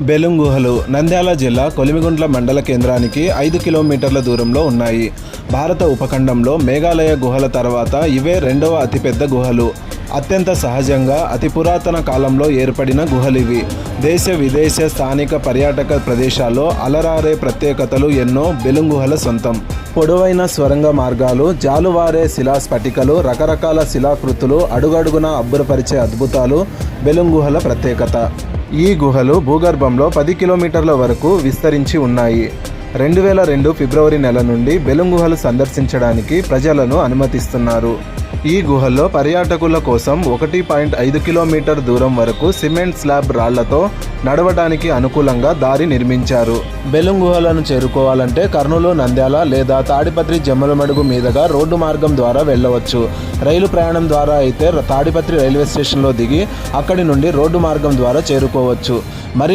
బెలుం గుహలు నంద్యాల జిల్లా కొలిమిగుంట్ల మండల కేంద్రానికి 5 కిలోమీటర్ల దూరంలో ఉన్నాయి. భారత ఉపఖండంలో మేఘాలయ గుహల తర్వాత ఇవే రెండవ అతిపెద్ద గుహలు. అత్యంత సహజంగా అతి పురాతన కాలంలో ఏర్పడిన గుహలివి. దేశ విదేశ స్థానిక పర్యాటక ప్రదేశాల్లో అలరారే ప్రత్యేకతలు ఎన్నో బెలుం గుహల సొంతం. పొడవైన స్వరంగ మార్గాలు, జాలువారే శిలా స్ఫటికలు, రకరకాల శిలాకృతులు, అడుగడుగున అబ్బురపరిచే అద్భుతాలు బెలుం గుహల ప్రత్యేకత. ఈ గుహలు భూగర్భంలో 10 కిలోమీటర్ల వరకు విస్తరించి ఉన్నాయి. 2002 ఫిబ్రవరి నెల నుండి బెలుం గుహలు సందర్శించడానికి ప్రజలను అనుమతిస్తున్నారు. ఈ గుహల్లో పర్యాటకుల కోసం 1.5 కిలోమీటర్ దూరం వరకు సిమెంట్ స్లాబ్ రాళ్లతో నడవడానికి అనుకూలంగా దారి నిర్మించారు. బెలుం గుహలను చేరుకోవాలంటే కర్నూలు, నంద్యాల లేదా తాడిపత్రి జమ్మలమడుగు మీదుగా రోడ్డు మార్గం ద్వారా వెళ్ళవచ్చు. రైలు ప్రయాణం ద్వారా అయితే తాడిపత్రి రైల్వే స్టేషన్లో దిగి అక్కడి నుండి రోడ్డు మార్గం ద్వారా చేరుకోవచ్చు. మరి